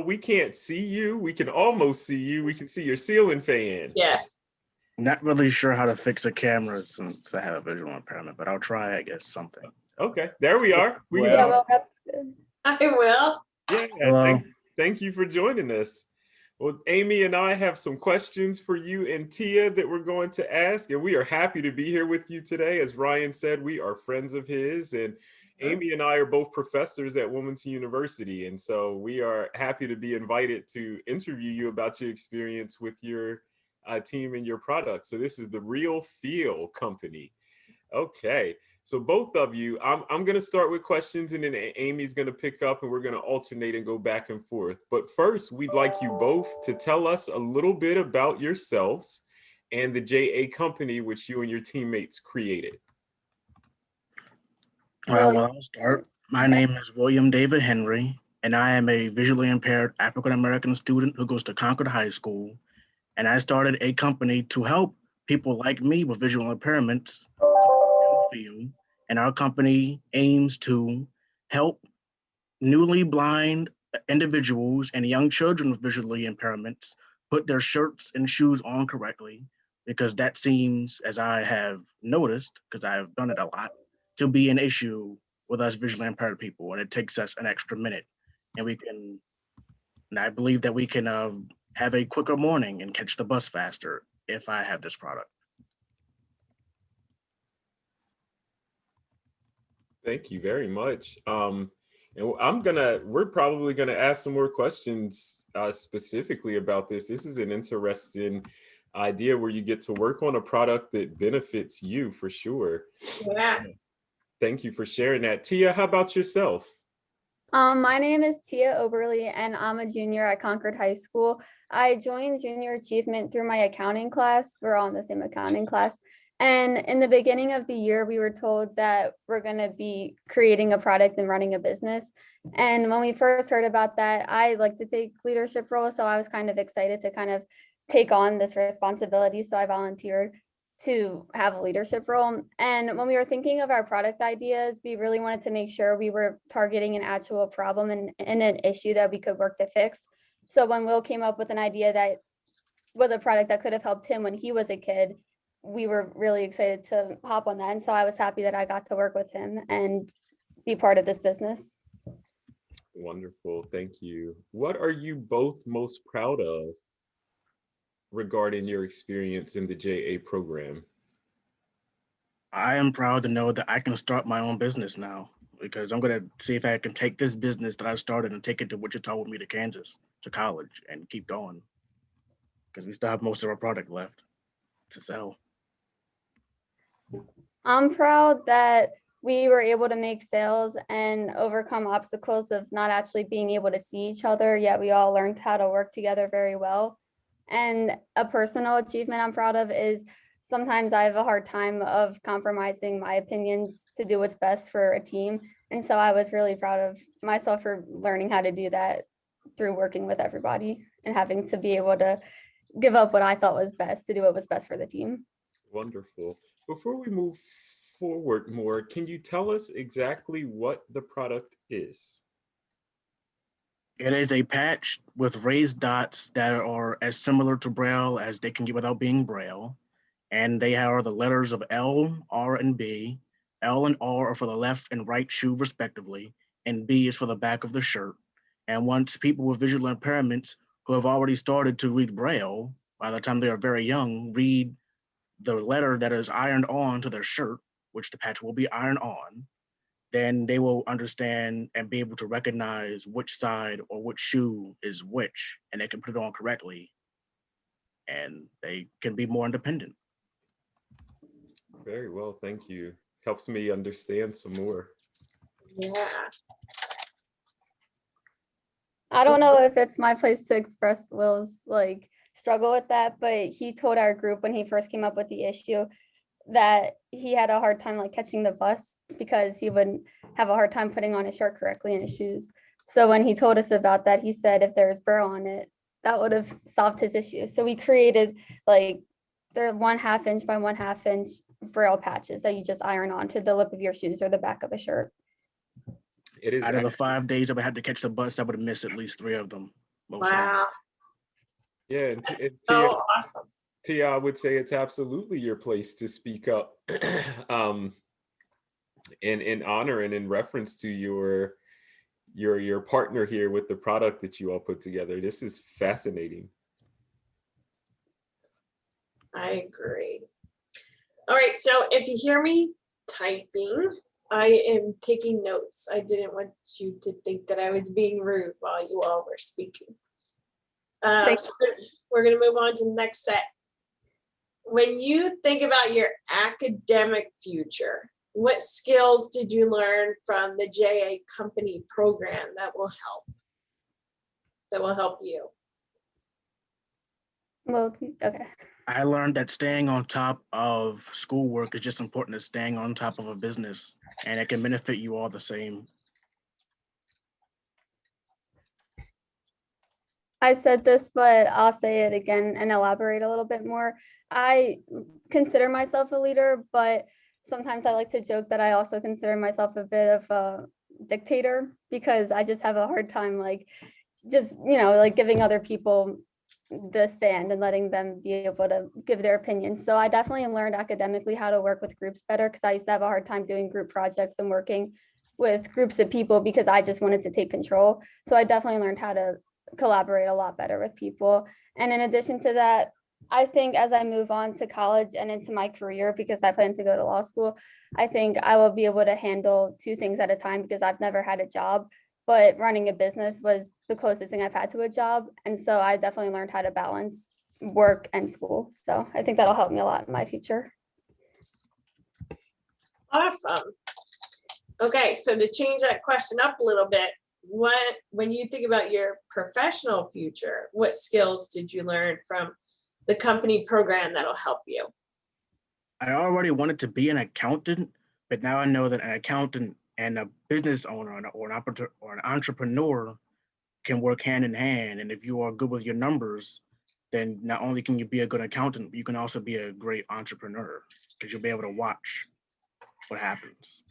We can't see you. We can almost see you. We can see your ceiling fan. Yes. Not really sure how to fix a camera since I have a visual impairment, but I'll try, I guess, something. Okay, there we are. We Well, can see. well, that's good. I will. Yeah, Hello. thank you for joining us. Well, Amy and I have some questions for you and Tia that we're going to ask, and we are happy to be here with you today. As Ryan said, we are friends of his, and Amy and I are both professors at Wilmington University, and so we are happy to be invited to interview you about your experience with your team and your product. So this is the Real Feel Company. Okay. So both of you, I'm going to start with questions, and then Amy's going to pick up, and we're going to alternate and go back and forth. But first, we'd like you both to tell us a little bit about yourselves and the JA company which you and your teammates created. Well, I'll start. My name is William David Henry, and I am a visually impaired African-American student who goes to Concord High School. And I started a company to help people like me with visual impairments. And our company aims to help newly blind individuals and young children with visually impairments put their shirts and shoes on correctly, because that seems, as I have noticed, because I have done it a lot, to be an issue with us visually impaired people, and it takes us an extra minute. And I believe that we can have a quicker morning and catch the bus faster if I have this product. Thank you very much. And we're probably gonna ask some more questions specifically about this. This is an interesting idea where you get to work on a product that benefits you for sure. Yeah. Thank you for sharing that. Tia, how about yourself? My name is Tia Oberly, and I'm a junior at Concord High School. I joined Junior Achievement through my accounting class. We're all in the same accounting class. And in the beginning of the year, we were told that we're going to be creating a product and running a business. And when we first heard about that, I like to take leadership roles. So I was kind of excited to kind of take on this responsibility. So I volunteered to have a leadership role. And when we were thinking of our product ideas, we really wanted to make sure we were targeting an actual problem and an issue that we could work to fix. So when Will came up with an idea that was a product that could have helped him when he was a kid, we were really excited to hop on that. And so I was happy that I got to work with him and be part of this business. Wonderful, thank you. What are you both most proud of regarding your experience in the JA program? I am proud to know that I can start my own business now, because I'm going to see if I can take this business that I started and take it to Wichita with me to Kansas, to college, and keep going, because we still have most of our product left to sell. I'm proud that we were able to make sales and overcome obstacles of not actually being able to see each other, yet we all learned how to work together very well. And a personal achievement I'm proud of is sometimes I have a hard time of compromising my opinions to do what's best for a team. And so I was really proud of myself for learning how to do that through working with everybody and having to be able to give up what I thought was best to do what was best for the team. Wonderful. Before we move forward more, can you tell us exactly what the product is? It is a patch with raised dots that are as similar to Braille as they can get without being Braille. And they are the letters of L, R, and B. L and R are for the left and right shoe respectively, and B is for the back of the shirt. And once people with visual impairments who have already started to read Braille, by the time they are very young, read the letter that is ironed on to their shirt, which the patch will be ironed on, then they will understand and be able to recognize which side or which shoe is which, and they can put it on correctly, and they can be more independent. Very well, thank you. Helps me understand some more. Yeah. I don't know if it's my place to express Will's like struggle with that, but he told our group when he first came up with the issue that he had a hard time like catching the bus because he would have a hard time putting on his shirt correctly and his shoes. So when he told us about that, he said if there was Braille on it, that would have solved his issue. So we created like they're 1/2 inch by 1/2 inch Braille patches that you just iron onto the lip of your shoes or the back of a shirt. It is. Out of the 5 days I would have to catch the bus, I would have missed at least 3 of them. Most times. Wow. Yeah, and it's So Tia. awesome. Tia, I would say it's absolutely your place to speak up, in honor and in reference to your partner here with the product that you all put together. This is fascinating. I agree. All right, so if you hear me typing, I am taking notes. I didn't want you to think that I was being rude while you all were speaking. Thanks. So we're gonna move on to the next set. When you think about your academic future, what skills did you learn from the JA company program that will help you? Well, okay. I learned that staying on top of schoolwork is just important as staying on top of a business, and it can benefit you all the same. I said this, but I'll say it again and elaborate a little bit more. I consider myself a leader, but sometimes I like to joke that I also consider myself a bit of a dictator because I just have a hard time, like, just, like giving other people the stand and letting them be able to give their opinions. So I definitely learned academically how to work with groups better because I used to have a hard time doing group projects and working with groups of people because I just wanted to take control. So I definitely learned how to collaborate a lot better with people. And in addition to that, I think as I move on to college and into my career, because I plan to go to law school, I think I will be able to handle 2 things at a time because I've never had a job, but running a business was the closest thing I've had to a job. And so I definitely learned how to balance work and school. So I think that'll help me a lot in my future. Awesome. Okay, so to change that question up a little bit, when you think about your professional future, what skills did you learn from the company program that'll help you? I already wanted to be an accountant, but now I know that an accountant and a business owner or an entrepreneur can work hand in hand. And if you are good with your numbers, then not only can you be a good accountant, but you can also be a great entrepreneur because you'll be able to watch what happens.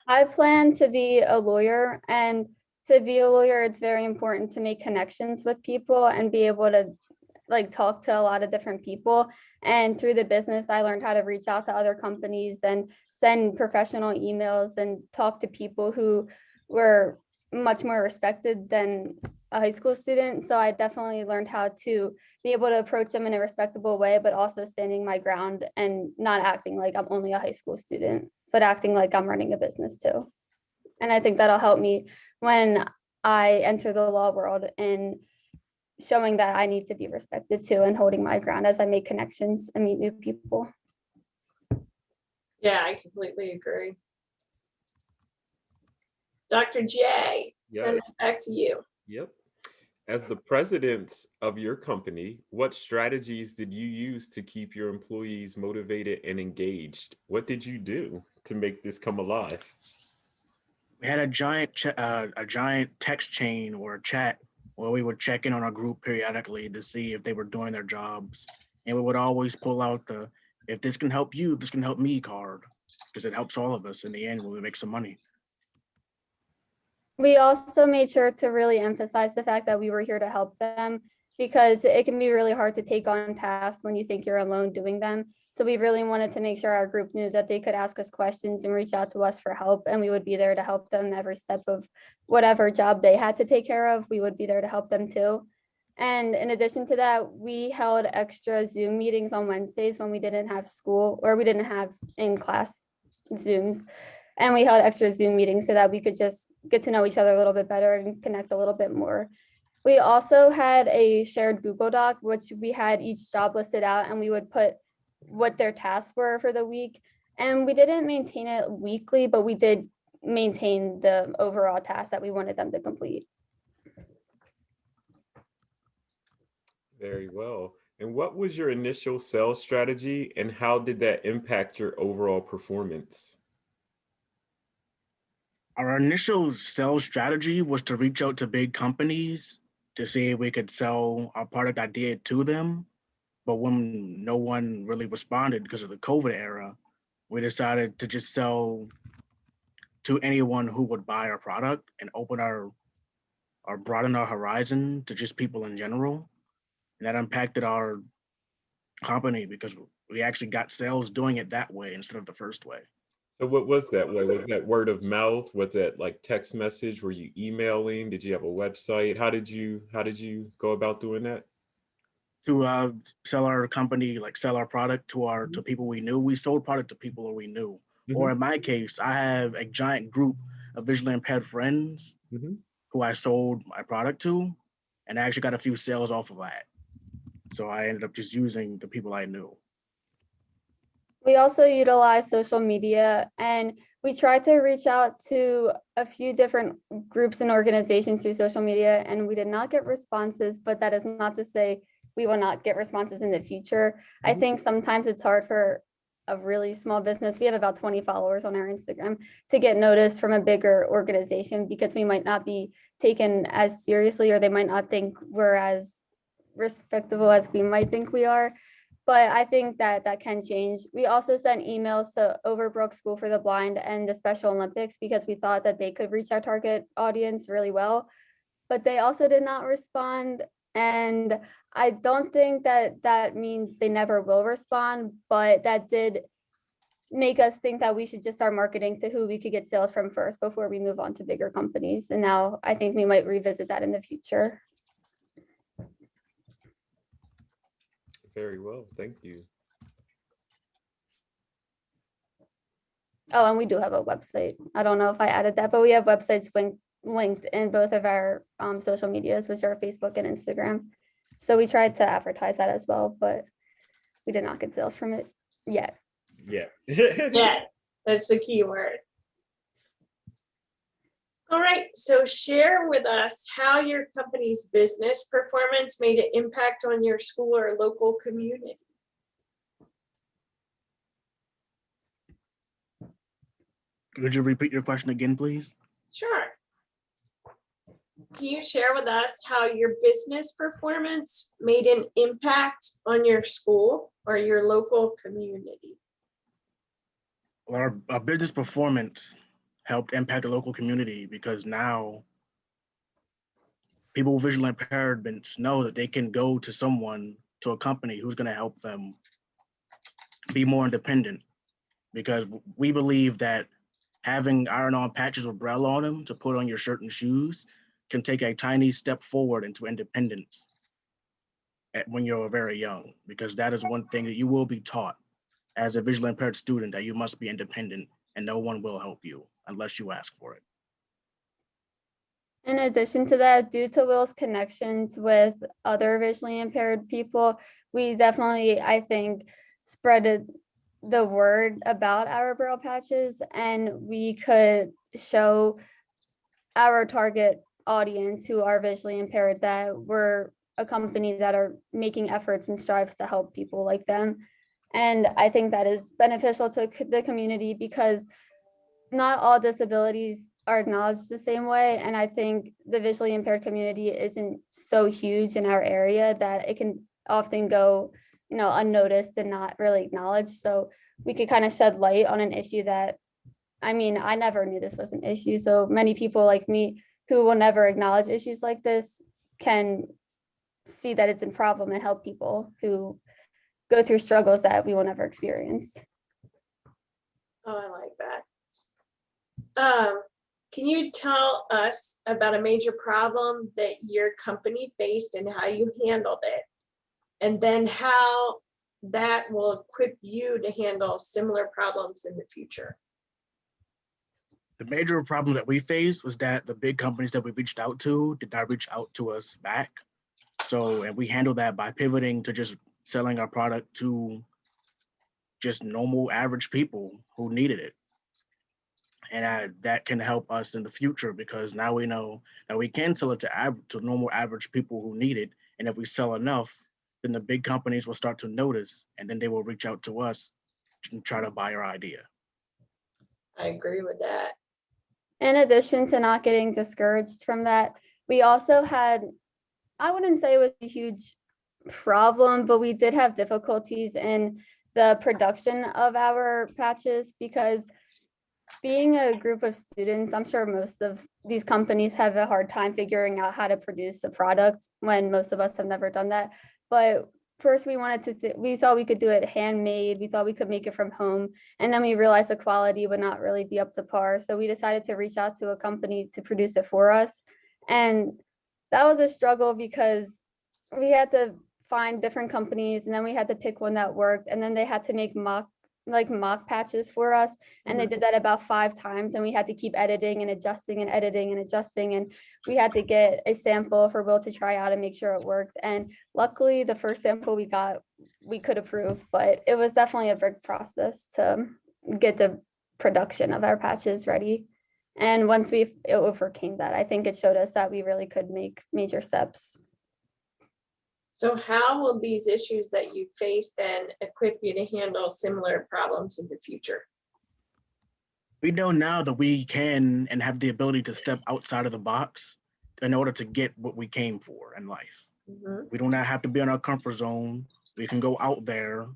I plan to be a lawyer, and to be a lawyer, it's very important to make connections with people and be able to talk to a lot of different people. And through the business, I learned how to reach out to other companies and send professional emails and talk to people who were much more respected than a high school student. So I definitely learned how to be able to approach them in a respectable way, but also standing my ground and not acting like I'm only a high school student, but acting like I'm running a business too. And I think that'll help me when I enter the law world in showing that I need to be respected too and holding my ground as I make connections and meet new people. Yeah, I completely agree. Dr. J, send it back to you. Yep. As the president of your company, what strategies did you use to keep your employees motivated and engaged? What did you do to make this come alive? We had a giant text chain or a chat where we would check in on our group periodically to see if they were doing their jobs. And we would always pull out the, if this can help you, this can help me card, because it helps all of us in the end when we make some money. We also made sure to really emphasize the fact that we were here to help them because it can be really hard to take on tasks when you think you're alone doing them. So we really wanted to make sure our group knew that they could ask us questions and reach out to us for help. And we would be there to help them every step of whatever job they had to take care of. We would be there to help them too. And in addition to that, we held extra Zoom meetings on Wednesdays when we didn't have school or we didn't have in-class Zooms. And we held extra Zoom meetings so that we could just get to know each other a little bit better and connect a little bit more. We also had a shared Google Doc, which we had each job listed out and we would put what their tasks were for the week. And we didn't maintain it weekly, but we did maintain the overall tasks that we wanted them to complete. Very well. And what was your initial sales strategy and how did that impact your overall performance? Our initial sales strategy was to reach out to big companies to see if we could sell our product idea to them. But when no one really responded because of the COVID era, we decided to just sell to anyone who would buy our product and open or broaden our horizon to just people in general. And that impacted our company because we actually got sales doing it that way instead of the first way. So what was that way? Was that word of mouth? Was that like text message? Were you emailing? Did you have a website? How did you go about doing that? To sell our company, like sell our product to people we knew. We sold product to people who we knew. Or Mhm, in my case, I have a giant group of visually impaired friends mhm. who I sold my product to, and I actually got a few sales off of that. So I ended up just using the people I knew. We also utilize social media, and we try to reach out to a few different groups and organizations through social media, and we did not get responses, but that is not to say we will not get responses in the future. I Mhm. think sometimes it's hard for a really small business. We have about 20 followers on our Instagram to get noticed from a bigger organization because we might not be taken as seriously, or they might not think we're as respectable as we might think we are. But I think that that can change. We also sent emails to Overbrook School for the Blind and the Special Olympics because we thought that they could reach our target audience really well, but they also did not respond. And I don't think that that means they never will respond, but that did make us think that we should just start marketing to who we could get sales from first before we move on to bigger companies. And now I think we might revisit that in the future. Very well, thank you. Oh, and we do have a website. I don't know if I added that, but we have websites linked in both of our social medias, which are Facebook and Instagram. So we tried to advertise that as well, but we did not get sales from it yet. Yeah. Yeah, that's the key word. All right, so share with us how your company's business performance made an impact on your school or local community. Could you repeat your question again, please? Sure. Can you share with us how your business performance made an impact on your school or your local community? Well, our business performance helped impact the local community because now people with visual impairments know that they can go to someone, to a company who's going to help them be more independent. Because we believe that having iron-on patches with Braille on them to put on your shirt and shoes can take a tiny step forward into independence when you're very young, because that is one thing that you will be taught as a visually impaired student, that you must be independent and no one will help you unless you ask for it. In addition to that, due to Will's connections with other visually impaired people, we definitely, I think, spread the word about our Braille patches, and we could show our target audience who are visually impaired that we're a company that are making efforts and strives to help people like them. And I think that is beneficial to the community because not all disabilities are acknowledged the same way. And I think the visually impaired community isn't so huge in our area that it can often go, unnoticed and not really acknowledged. So we could kind of shed light on an issue that, I mean, I never knew this was an issue. So many people like me who will never acknowledge issues like this can see that it's a problem and help people who go through struggles that we will never experience. Oh, I like that. Can you tell us about a major problem that your company faced and how you handled it? And then how that will equip you to handle similar problems in the future? The major problem that we faced was that the big companies that we reached out to did not reach out to us back. So, and we handled that by pivoting to just selling our product to just normal average people who needed it. And that can help us in the future because now we know that we can sell it to normal average people who need it. And if we sell enough, then the big companies will start to notice and then they will reach out to us and try to buy our idea. I agree with that. In addition to not getting discouraged from that, we also had, I wouldn't say it was a huge problem, but we did have difficulties in the production of our patches, because being a group of students, I'm sure most of these companies have a hard time figuring out how to produce a product when most of us have never done that. But first we wanted to, we thought we could do it handmade. We thought we could make it from home. And then we realized the quality would not really be up to par. So we decided to reach out to a company to produce it for us. And that was a struggle because we had to find different companies, and then we had to pick one that worked. And then they had to make mock patches for us, and they did that about 5 times, and we had to keep editing and adjusting and editing and adjusting, and we had to get a sample for Will to try out and make sure it worked. And luckily the first sample we got, we could approve, but it was definitely a big process to get the production of our patches ready. And once we overcame that, I think it showed us that we really could make major steps. So how will these issues that you face then equip you to handle similar problems in the future? We know now that we can and have the ability to step outside of the box in order to get what we came for in life. Mhm. We do not have to be in our comfort zone. We can go out there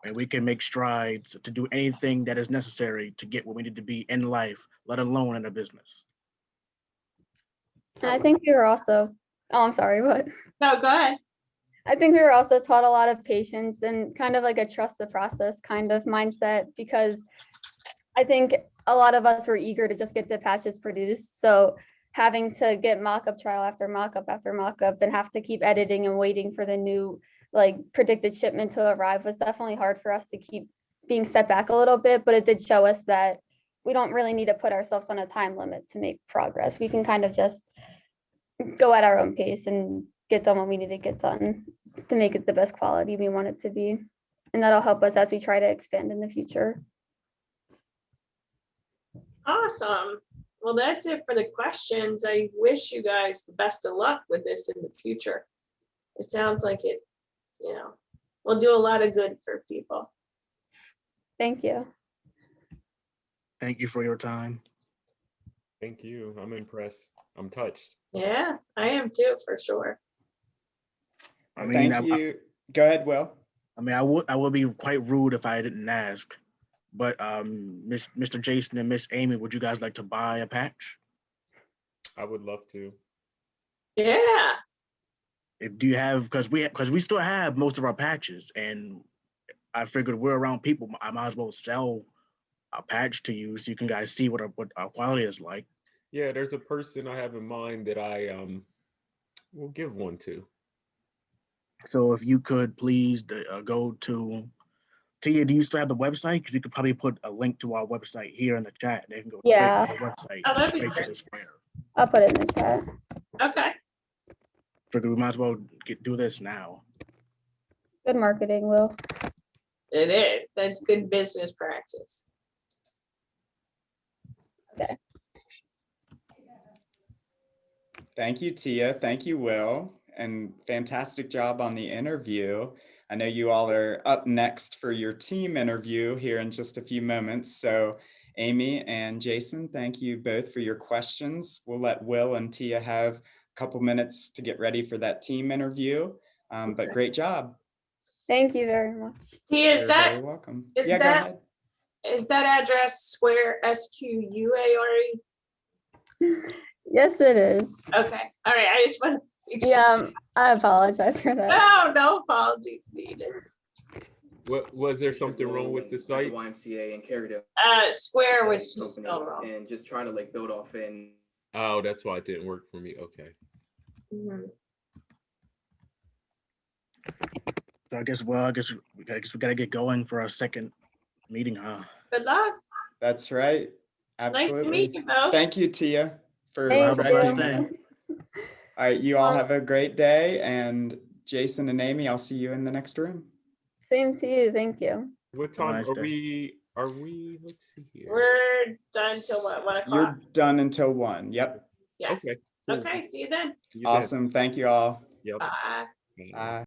and we can make strides to do anything that is necessary to get where we need to be in life, let alone in a business. And I think we were also, oh, I'm sorry, what? No, go ahead. I think we were also taught a lot of patience and kind of like a trust the process kind of mindset, because I think a lot of us were eager to just get the patches produced. So having to get mock-up trial after mock-up after mock-up and have to keep editing and waiting for the new like predicted shipment to arrive was definitely hard for us to keep being set back a little bit, but it did show us that we don't really need to put ourselves on a time limit to make progress. We can kind of just go at our own pace and get done what we need to get done to make it the best quality we want it to be. And that'll help us as we try to expand in the future. Awesome. Well, that's it for the questions. I wish you guys the best of luck with this in the future. It sounds like it, will do a lot of good for people. Thank you. Thank you for your time. Thank you. I'm impressed. I'm touched. Yeah, I am too, for sure. I mean, Thank you. Go ahead, Will. I would be quite rude if I didn't ask, but Mr. Jason and Miss Amy, would you guys like to buy a patch? I would love to. Yeah. Do you have, because we still have most of our patches, and I figured we're around people, I might as well sell a patch to you so you can guys see what our quality is like. Yeah, there's a person I have in mind that I will give one to. So if you could please go to Tia, do you still have the website? Because you could probably put a link to our website here in the chat. They can go Yeah. straight to our website, Oh, that'd be straight to great. the square. I'll put it in the chat. Okay. Figured we might as well do this now. Good marketing, Will. It is. That's good business practice. Okay. Thank you, Tia. Thank you, Will. And fantastic job on the interview. I know you all are up next for your team interview here in just a few moments. So Amy and Jason, thank you both for your questions. We'll let Will and Tia have a couple minutes to get ready for that team interview. But great job. Thank you very much. Is You're that very welcome. is Yeah, go that- ahead. is that address Square SQUARE? Yes, it is. Okay. All right. I just want to. Yeah, I apologize for that. No apologies needed. What was there something wrong with the site? YMCA and carried it. Square was just spelled wrong. And just try to like build off in. Oh, that's why it didn't work for me. Okay. Mhm. So I guess we gotta get going for our second meeting, huh? Good luck. That's right. Nice to Absolutely. meet you both. Thank you, Tia, for Thank Have a blessed correcting day. that. All right, you all have a great day. And Jason and Amy, I'll see you in the next room. Same to you. Thank you. What time nice are day. we? Let's see here. We're done till what? 1 o'clock. You're done until 1. Yep. Yes. Okay. Cool. Okay. See you then. See you then. Awesome. Thank you all. Yep. Bye. Bye.